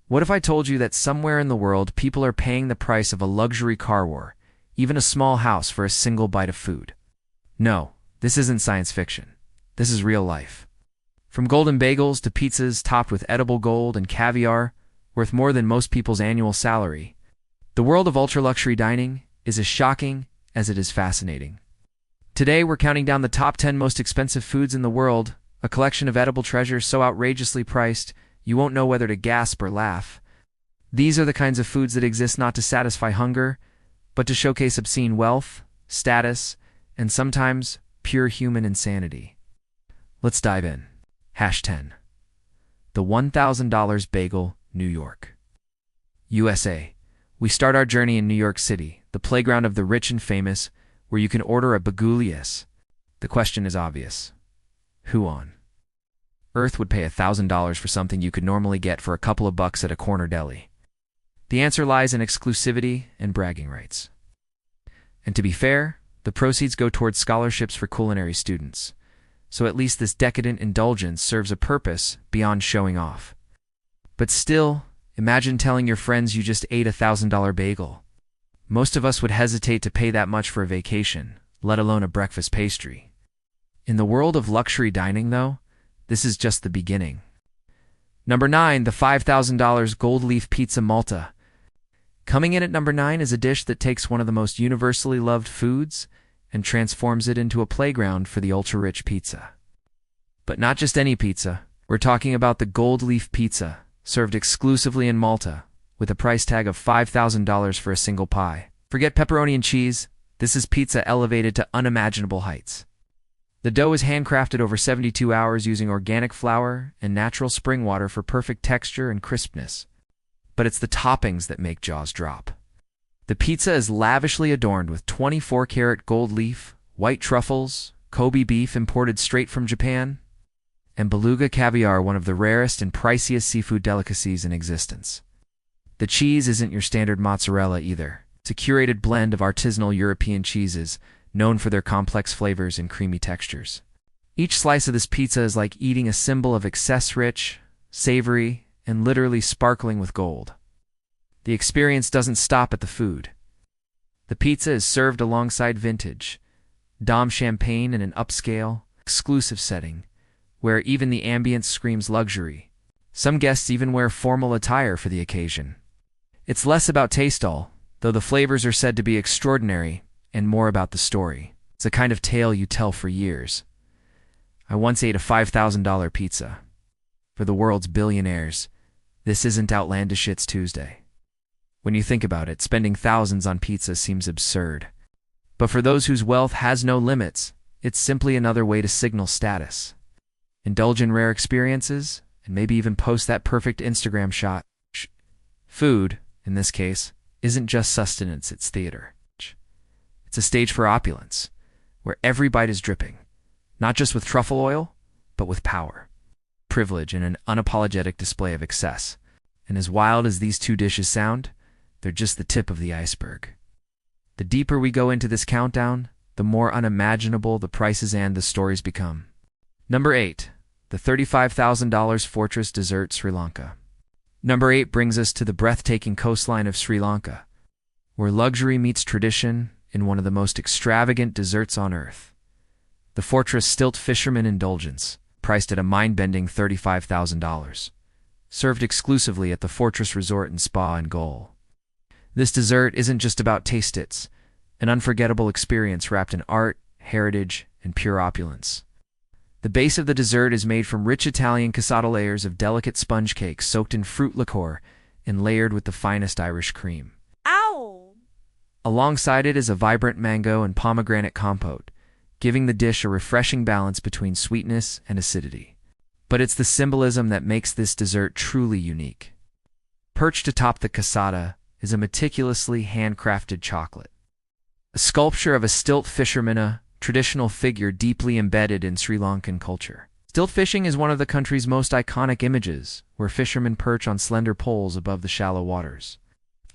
What if I told you that somewhere in the world people are paying the price of a luxury car war, even a small house, for a single bite of food? No, this isn't science fiction. This is real life. From golden bagels to pizzas topped with edible gold and caviar, worth more than most people's annual salary, the world of ultra-luxury dining is as shocking as it is fascinating. Today, we're counting down the top 10 most expensive foods in the world, a collection of edible treasures so outrageously priced you won't know whether to gasp or laugh. These are the kinds of foods that exist not to satisfy hunger, but to showcase obscene wealth, status, and sometimes pure human insanity. Let's dive in. Hash 10. The $1,000 Bagel, New York. USA. We start our journey in New York City, the playground of the rich and famous, where you can order a bagelius. The question is obvious. Who on earth would pay $1,000 for something you could normally get for a couple of bucks at a corner deli? The answer lies in exclusivity and bragging rights. And to be fair, the proceeds go towards scholarships for culinary students, so at least this decadent indulgence serves a purpose beyond showing off. But still, imagine telling your friends you just ate a $1,000 bagel. Most of us would hesitate to pay that much for a vacation, let alone a breakfast pastry. In the world of luxury dining, though, this is just the beginning. Number 9, the $5,000 Gold Leaf Pizza Malta. Coming in at number 9 is a dish that takes one of the most universally loved foods and transforms it into a playground for the ultra-rich pizza. But not just any pizza. We're talking about the Gold Leaf Pizza, served exclusively in Malta, with a price tag of $5,000 for a single pie. Forget pepperoni and cheese, this is pizza elevated to unimaginable heights. The dough is handcrafted over 72 hours using organic flour and natural spring water for perfect texture and crispness. But it's the toppings that make jaws drop. The pizza is lavishly adorned with 24-karat gold leaf, white truffles, Kobe beef imported straight from Japan, and beluga caviar, one of the rarest and priciest seafood delicacies in existence. The cheese isn't your standard mozzarella either. It's a curated blend of artisanal European cheeses, known for their complex flavors and creamy textures. Each slice of this pizza is like eating a symbol of excess-rich, savory, and literally sparkling with gold. The experience doesn't stop at the food. The pizza is served alongside vintage Dom champagne in an upscale, exclusive setting, where even the ambience screams luxury. Some guests even wear formal attire for the occasion. It's less about taste, though the flavors are said to be extraordinary, and more about the story. It's a kind of tale you tell for years. I once ate a $5,000 pizza. For the world's billionaires, this isn't outlandish, it's Tuesday. When you think about it, spending thousands on pizza seems absurd. But for those whose wealth has no limits, it's simply another way to signal status. Indulge in rare experiences, and maybe even post that perfect Instagram shot. Food, in this case, isn't just sustenance, it's theater. It's a stage for opulence, where every bite is dripping, not just with truffle oil, but with power, privilege, and an unapologetic display of excess. And as wild as these two dishes sound, they're just the tip of the iceberg. The deeper we go into this countdown, the more unimaginable the prices and the stories become. Number 8. The $35,000 Fortress Dessert, Sri Lanka. Number 8 brings us to the breathtaking coastline of Sri Lanka, where luxury meets tradition in one of the most extravagant desserts on earth. The Fortress Stilt Fisherman Indulgence, priced at a mind-bending $35,000, served exclusively at the Fortress Resort and Spa in Goa. This dessert isn't just about taste, it's an unforgettable experience wrapped in art, heritage, and pure opulence. The base of the dessert is made from rich Italian cassata layers of delicate sponge cake soaked in fruit liqueur and layered with the finest Irish cream. Ow! Alongside it is a vibrant mango and pomegranate compote, giving the dish a refreshing balance between sweetness and acidity. But it's the symbolism that makes this dessert truly unique. Perched atop the cassata is a meticulously handcrafted chocolate. A sculpture of a stilt fisherman, a traditional figure deeply embedded in Sri Lankan culture. Stilt fishing is one of the country's most iconic images, where fishermen perch on slender poles above the shallow waters.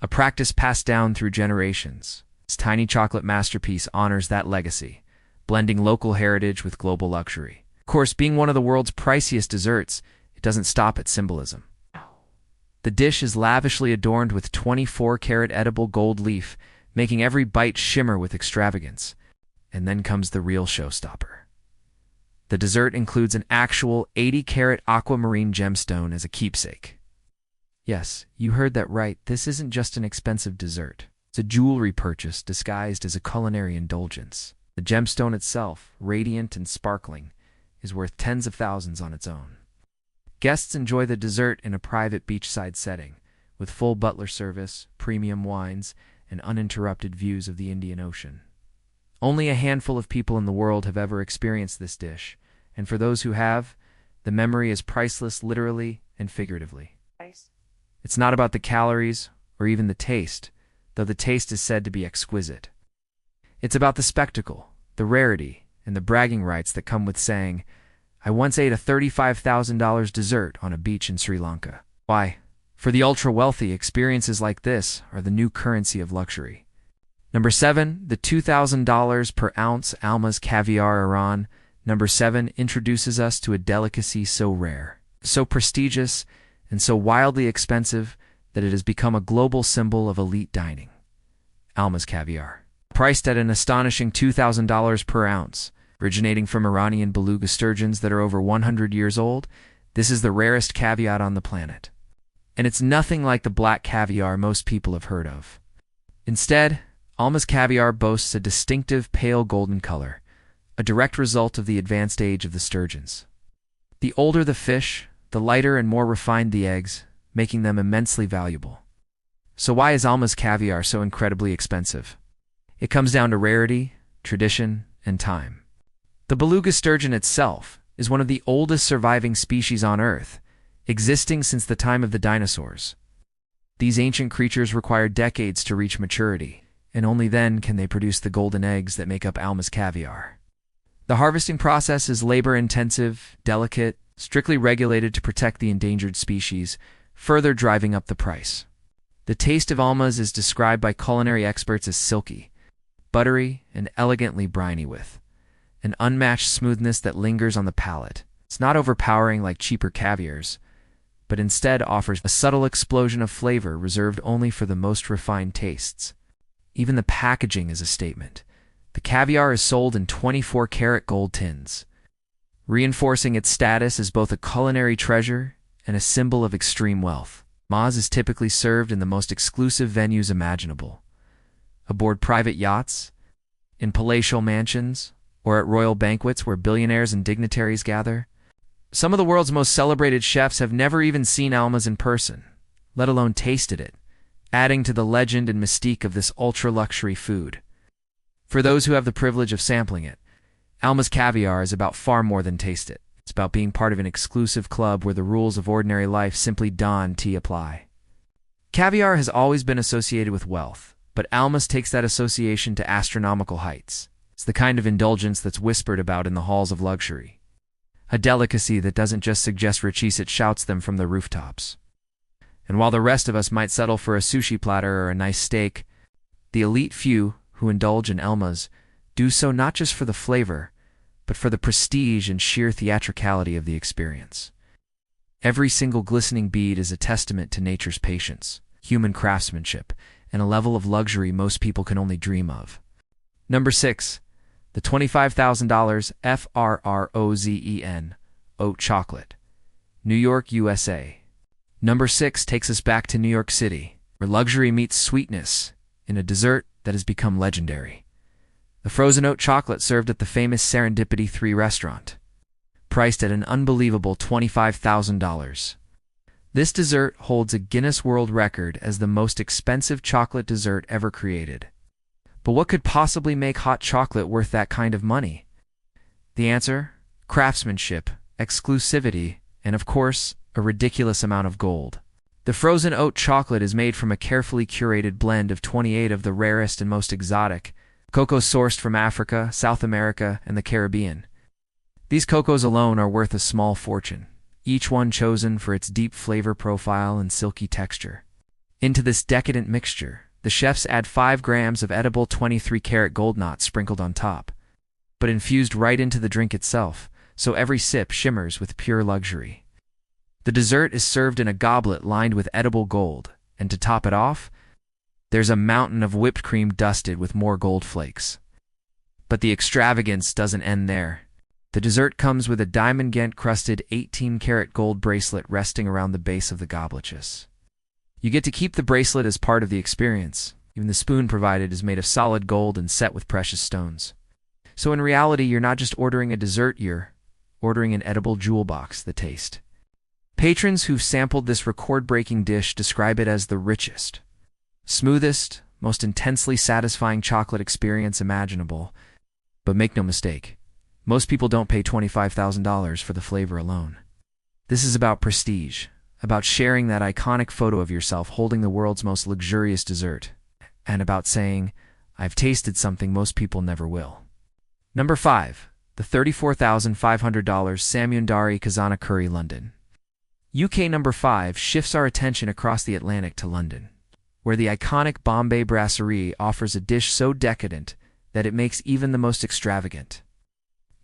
A practice passed down through generations. This tiny chocolate masterpiece honors that legacy, blending local heritage with global luxury. Of course, being one of the world's priciest desserts, it doesn't stop at symbolism. The dish is lavishly adorned with 24-karat edible gold leaf, making every bite shimmer with extravagance. And then comes the real showstopper. The dessert includes an actual 80-karat aquamarine gemstone as a keepsake. Yes, you heard that right. This isn't just an expensive dessert. It's a jewelry purchase disguised as a culinary indulgence. The gemstone itself, radiant and sparkling, is worth tens of thousands on its own. Guests enjoy the dessert in a private beachside setting, with full butler service, premium wines, and uninterrupted views of the Indian Ocean. Only a handful of people in the world have ever experienced this dish, and for those who have, the memory is priceless literally and figuratively. It's not about the calories or even the taste, though the taste is said to be exquisite. It's about the spectacle, the rarity, and the bragging rights that come with saying, "I once ate a $35,000 dessert on a beach in Sri Lanka." Why? For the ultra-wealthy, experiences like this are the new currency of luxury. Number 7, the $2,000 per ounce Alma's caviar Iran. Number 7 introduces us to a delicacy so rare, so prestigious, and so wildly expensive that it has become a global symbol of elite dining. Alma's caviar. Priced at an astonishing $2,000 per ounce, originating from Iranian beluga sturgeons that are over 100 years old, this is the rarest caviar on the planet. And it's nothing like the black caviar most people have heard of. Instead, Alma's caviar boasts a distinctive pale golden color, a direct result of the advanced age of the sturgeons. The older the fish, the lighter and more refined the eggs, making them immensely valuable. So why is Alma's caviar so incredibly expensive? It comes down to rarity, tradition, and time. The beluga sturgeon itself is one of the oldest surviving species on Earth, existing since the time of the dinosaurs. These ancient creatures required decades to reach maturity, and only then can they produce the golden eggs that make up Alma's caviar. The harvesting process is labor-intensive, delicate, strictly regulated to protect the endangered species, further driving up the price. The taste of Alma's is described by culinary experts as silky, buttery, and elegantly briny with an unmatched smoothness that lingers on the palate. It's not overpowering like cheaper caviars, but instead offers a subtle explosion of flavor reserved only for the most refined tastes. Even the packaging is a statement. The caviar is sold in 24-karat gold tins, reinforcing its status as both a culinary treasure and a symbol of extreme wealth. Alma's is typically served in the most exclusive venues imaginable, aboard private yachts, in palatial mansions, or at royal banquets where billionaires and dignitaries gather. Some of the world's most celebrated chefs have never even seen Alma's in person, let alone tasted it, adding to the legend and mystique of this ultra-luxury food. For those who have the privilege of sampling it, Alma's caviar is about far more than taste it. It's about being part of an exclusive club where the rules of ordinary life simply don't apply. Caviar has always been associated with wealth, but Alma's takes that association to astronomical heights. It's the kind of indulgence that's whispered about in the halls of luxury. A delicacy that doesn't just suggest riches, it shouts them from the rooftops. And while the rest of us might settle for a sushi platter or a nice steak, the elite few who indulge in Alma's do so not just for the flavor, but for the prestige and sheer theatricality of the experience. Every single glistening bead is a testament to nature's patience, human craftsmanship, and a level of luxury most people can only dream of. Number 6. The $25,000 FRROZEN Oat Chocolate. New York, USA. Number 6 takes us back to New York City, where luxury meets sweetness in a dessert that has become legendary. The frozen oat chocolate served at the famous Serendipity 3 restaurant, priced at an unbelievable $25,000. This dessert holds a Guinness World Record as the most expensive chocolate dessert ever created. But what could possibly make hot chocolate worth that kind of money? The answer? Craftsmanship, exclusivity, and of course, a ridiculous amount of gold. The frozen oat chocolate is made from a carefully curated blend of 28 of the rarest and most exotic cocoa sourced from Africa, South America, and the Caribbean. These cocos alone are worth a small fortune, each one chosen for its deep flavor profile and silky texture. Into this decadent mixture, the chefs add 5 grams of edible 23-karat gold knots sprinkled on top, but infused right into the drink itself, so every sip shimmers with pure luxury. The dessert is served in a goblet lined with edible gold, and to top it off, there's a mountain of whipped cream dusted with more gold flakes. But the extravagance doesn't end there. The dessert comes with a diamond-crusted 18-karat gold bracelet resting around the base of the gobletchus. You get to keep the bracelet as part of the experience. Even the spoon provided is made of solid gold and set with precious stones. So in reality, you're not just ordering a dessert, you're ordering an edible jewel box, the taste. Patrons who've sampled this record-breaking dish describe it as the richest, smoothest, most intensely satisfying chocolate experience imaginable. But make no mistake, most people don't pay $25,000 for the flavor alone. This is about prestige, about sharing that iconic photo of yourself holding the world's most luxurious dessert, and about saying, I've tasted something most people never will. Number 5. The $34,500 Samyundari Khazana Curry, London. UK number 5 shifts our attention across the Atlantic to London, where the iconic Bombay Brasserie offers a dish so decadent that it makes even the most extravagant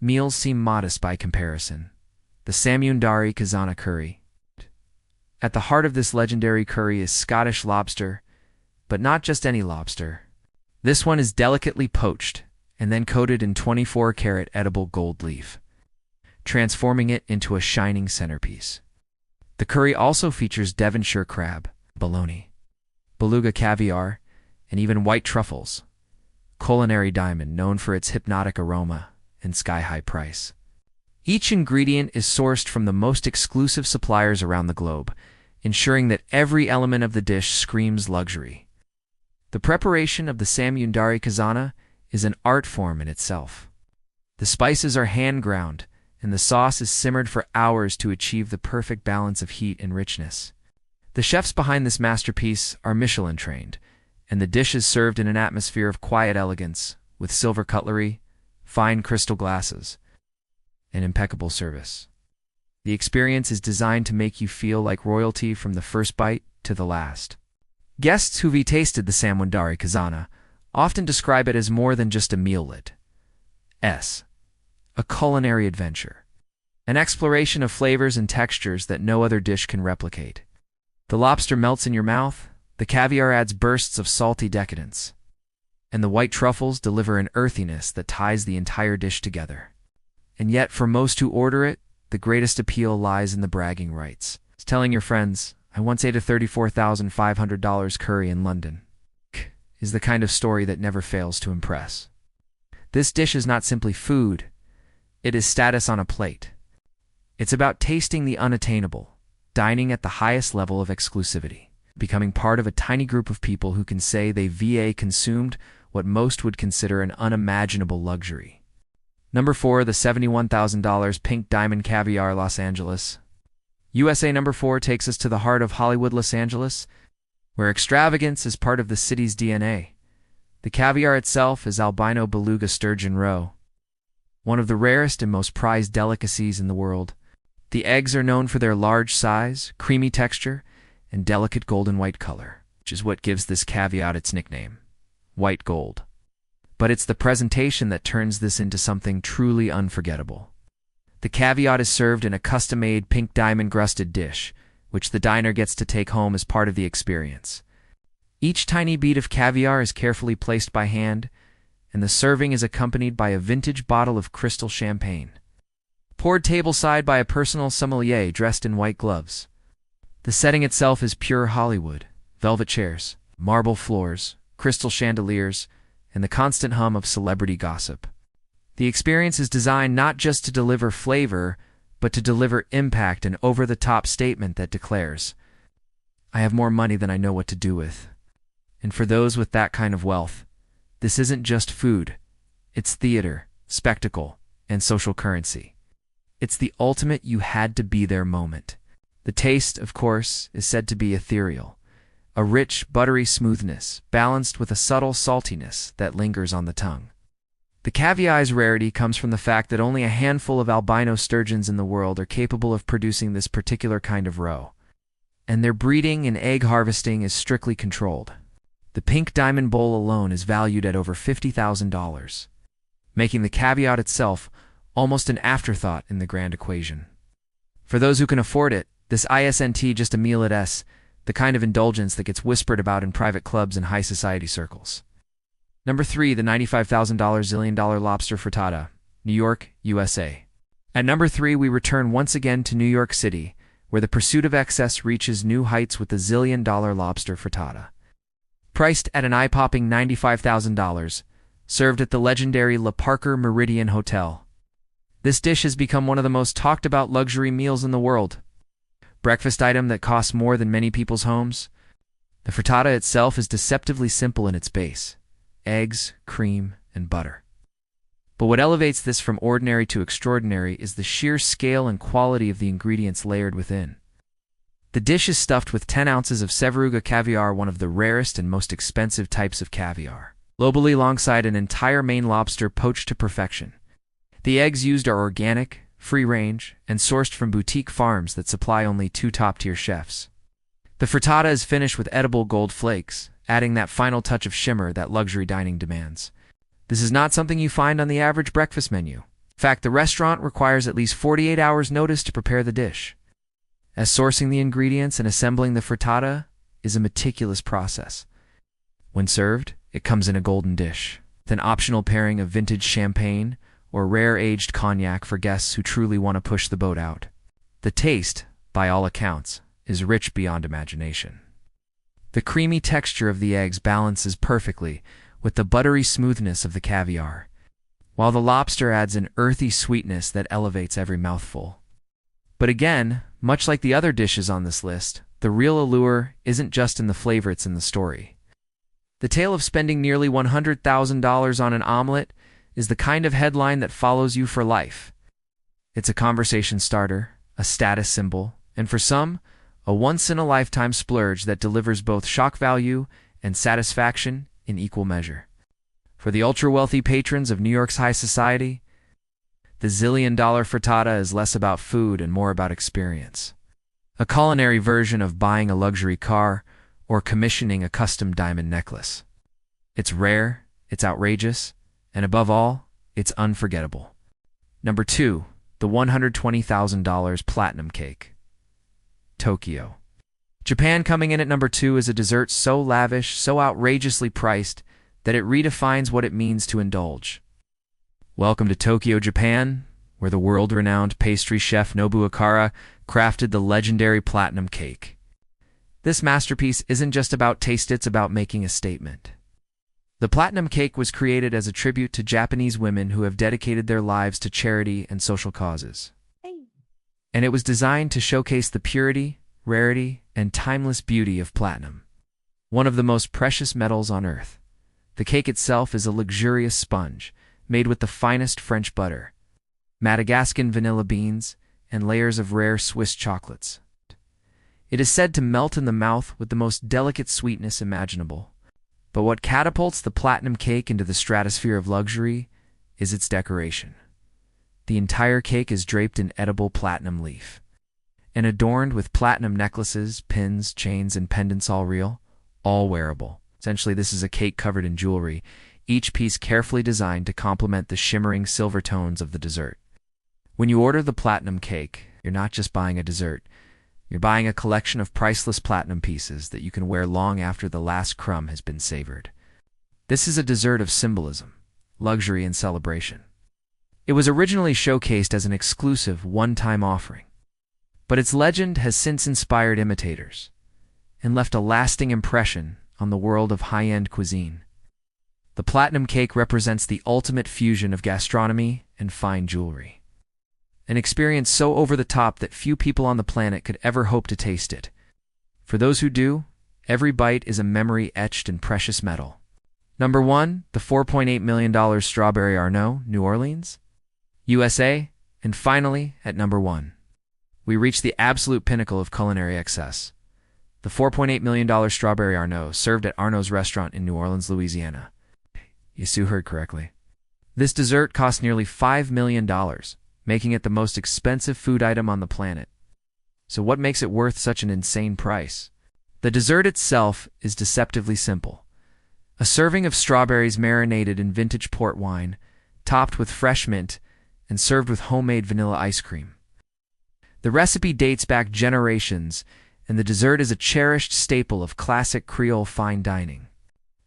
meals seem modest by comparison. The Samyundari Khazana Curry. At the heart of this legendary curry is Scottish lobster, but not just any lobster. This one is delicately poached and then coated in 24-karat edible gold leaf, transforming it into a shining centerpiece. The curry also features Devonshire crab, bologna, beluga caviar, and even white truffles, culinary diamond known for its hypnotic aroma and sky-high price. Each ingredient is sourced from the most exclusive suppliers around the globe, ensuring that every element of the dish screams luxury. The preparation of the Samyundari Khazana is an art form in itself. The spices are hand-ground, and the sauce is simmered for hours to achieve the perfect balance of heat and richness. The chefs behind this masterpiece are Michelin-trained, and the dish is served in an atmosphere of quiet elegance, with silver cutlery, fine crystal glasses, and impeccable service. The experience is designed to make you feel like royalty from the first bite to the last. Guests who've tasted the Samyundari Khazana often describe it as more than just a meal, it's a culinary adventure, an exploration of flavors and textures that no other dish can replicate. The lobster melts in your mouth, the caviar adds bursts of salty decadence, and the white truffles deliver an earthiness that ties the entire dish together. And yet, for most who order it, the greatest appeal lies in the bragging rights. It's telling your friends, I once ate a $34,500 curry in London, is the kind of story that never fails to impress. This dish is not simply food, it is status on a plate. It's about tasting the unattainable, dining at the highest level of exclusivity, becoming part of a tiny group of people who can say they've consumed what most would consider an unimaginable luxury. Number 4, the $71,000 Pink Diamond Caviar, Los Angeles. USA number 4 takes us to the heart of Hollywood, Los Angeles, where extravagance is part of the city's DNA. The caviar itself is albino beluga sturgeon roe, one of the rarest and most prized delicacies in the world. The eggs are known for their large size, creamy texture, and delicate golden white color, which is what gives this caviar its nickname, white gold. But it's the presentation that turns this into something truly unforgettable. The caviar is served in a custom-made pink diamond-crusted dish, which the diner gets to take home as part of the experience. Each tiny bead of caviar is carefully placed by hand, and the serving is accompanied by a vintage bottle of crystal champagne, poured tableside by a personal sommelier dressed in white gloves. The setting itself is pure Hollywood: velvet chairs, marble floors, crystal chandeliers, and the constant hum of celebrity gossip. The experience is designed not just to deliver flavor, but to deliver impact, an over-the-top statement that declares, I have more money than I know what to do with. And for those with that kind of wealth, this isn't just food. It's theater, spectacle, and social currency. It's the ultimate you-had-to-be-there moment. The taste, of course, is said to be ethereal, a rich, buttery smoothness balanced with a subtle saltiness that lingers on the tongue. The caviar's rarity comes from the fact that only a handful of albino sturgeons in the world are capable of producing this particular kind of roe, and their breeding and egg harvesting is strictly controlled. The pink diamond bowl alone is valued at over $50,000, making the caviar itself almost an afterthought in the grand equation. For those who can afford it, This isn't just a meal at S, the kind of indulgence that gets whispered about in private clubs and high society circles. Number 3, the $95,000 zillion-dollar lobster frittata, New York, USA. At number 3, we return once again to New York City, where the pursuit of excess reaches new heights with the zillion-dollar lobster frittata. Priced at an eye-popping $95,000, served at the legendary Le Parker Meridian Hotel. This dish has become one of the most talked-about luxury meals in the world. Breakfast item that costs more than many people's homes. The frittata itself is deceptively simple in its base: eggs, cream, and butter. But what elevates this from ordinary to extraordinary is the sheer scale and quality of the ingredients layered within. The dish is stuffed with 10 ounces of Sevruga caviar, one of the rarest and most expensive types of caviar, globally, alongside an entire Maine lobster poached to perfection. The eggs used are organic, free-range, and sourced from boutique farms that supply only 2 top-tier chefs. The frittata is finished with edible gold flakes, adding that final touch of shimmer that luxury dining demands. This is not something you find on the average breakfast menu. In fact, the restaurant requires at least 48 hours' notice to prepare the dish, as sourcing the ingredients and assembling the frittata is a meticulous process. When served, it comes in a golden dish, with an optional pairing of vintage champagne or rare-aged cognac for guests who truly want to push the boat out. The taste, by all accounts, is rich beyond imagination. The creamy texture of the eggs balances perfectly with the buttery smoothness of the caviar, while the lobster adds an earthy sweetness that elevates every mouthful. But again, much like the other dishes on this list, the real allure isn't just in the flavor, it's in the story. The tale of spending nearly $100,000 on an omelet is the kind of headline that follows you for life. It's a conversation starter, a status symbol, and for some, a once-in-a-lifetime splurge that delivers both shock value and satisfaction in equal measure. For the ultra-wealthy patrons of New York's high society, the zillion-dollar frittata is less about food and more about experience. A culinary version of buying a luxury car or commissioning a custom diamond necklace. It's rare, it's outrageous, and above all, it's unforgettable. Number 2, the $120,000 platinum cake. Tokyo. Japan coming in at number 2 is a dessert so lavish, so outrageously priced, that it redefines what it means to indulge. Welcome to Tokyo, Japan, where the world-renowned pastry chef Nobu Akara crafted the legendary platinum cake. This masterpiece isn't just about taste, it's about making a statement. The platinum cake was created as a tribute to Japanese women who have dedicated their lives to charity and social causes. And it was designed to showcase the purity, rarity, and timeless beauty of platinum, one of the most precious metals on Earth. The cake itself is a luxurious sponge, made with the finest French butter, Madagascan vanilla beans, and layers of rare Swiss chocolates. It is said to melt in the mouth with the most delicate sweetness imaginable. But what catapults the platinum cake into the stratosphere of luxury is its decoration. The entire cake is draped in edible platinum leaf and adorned with platinum necklaces, pins, chains, and pendants, all real, all wearable. Essentially, this is a cake covered in jewelry, each piece carefully designed to complement the shimmering silver tones of the dessert. When you order the platinum cake, you're not just buying a dessert. You're buying a collection of priceless platinum pieces that you can wear long after the last crumb has been savored. This is a dessert of symbolism, luxury, and celebration. It was originally showcased as an exclusive, one-time offering, but its legend has since inspired imitators and left a lasting impression on the world of high-end cuisine. The platinum cake represents the ultimate fusion of gastronomy and fine jewelry, an experience so over the top that few people on the planet could ever hope to taste it. For those who do, every bite is a memory etched in precious metal. Number 1, the $4.8 million Strawberry Arnault, New Orleans, USA. And finally, at number 1, we reach the absolute pinnacle of culinary excess. The $4.8 million Strawberry Arnault, served at Arnault's restaurant in New Orleans, Louisiana. Yes, you heard correctly. This dessert cost nearly $5 million, making it the most expensive food item on the planet. So what makes it worth such an insane price? The dessert itself is deceptively simple. A serving of strawberries marinated in vintage port wine, topped with fresh mint, and served with homemade vanilla ice cream. The recipe dates back generations, and the dessert is a cherished staple of classic Creole fine dining.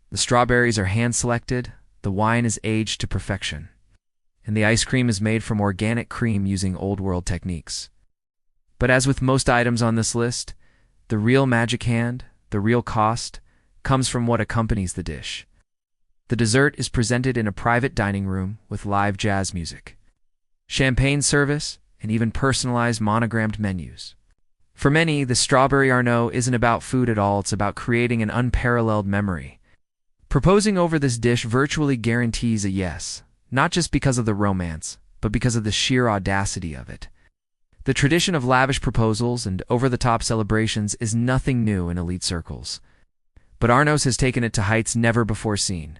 The strawberries are hand-selected, the wine is aged to perfection, and the ice cream is made from organic cream using old-world techniques. But as with most items on this list, the real magic hand, the real cost, comes from what accompanies the dish. The dessert is presented in a private dining room with live jazz music, champagne service, and even personalized monogrammed menus. For many, the strawberry Arnaud isn't about food at all, it's about creating an unparalleled memory. Proposing over this dish virtually guarantees a yes, not just because of the romance, but because of the sheer audacity of it. The tradition of lavish proposals and over-the-top celebrations is nothing new in elite circles. But Arnaud's has taken it to heights never before seen.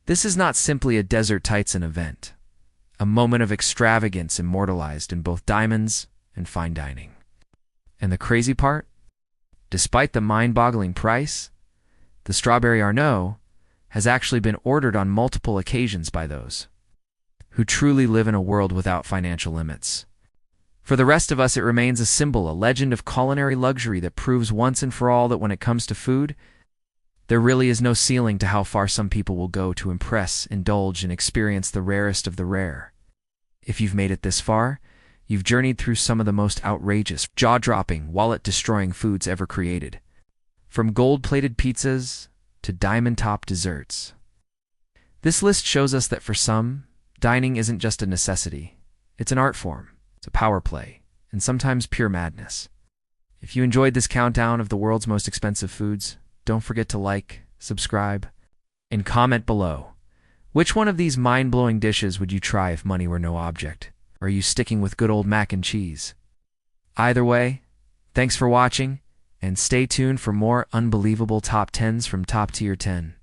This is not simply a dessert Titan event, a moment of extravagance immortalized in both diamonds and fine dining. And the crazy part? Despite the mind-boggling price, the strawberry Arnaud has actually been ordered on multiple occasions by those who truly live in a world without financial limits. For the rest of us, it remains a symbol, a legend of culinary luxury that proves once and for all that when it comes to food, there really is no ceiling to how far some people will go to impress, indulge, and experience the rarest of the rare. If you've made it this far, you've journeyed through some of the most outrageous, jaw-dropping, wallet-destroying foods ever created. From gold-plated pizzas to diamond-topped desserts. This list shows us that for some, dining isn't just a necessity. It's an art form. It's a power play, and sometimes pure madness. If you enjoyed this countdown of the world's most expensive foods, don't forget to like, subscribe, and comment below. Which one of these mind-blowing dishes would you try if money were no object? Or are you sticking with good old mac and cheese? Either way, thanks for watching, and stay tuned for more unbelievable top 10s from Top Tier 10.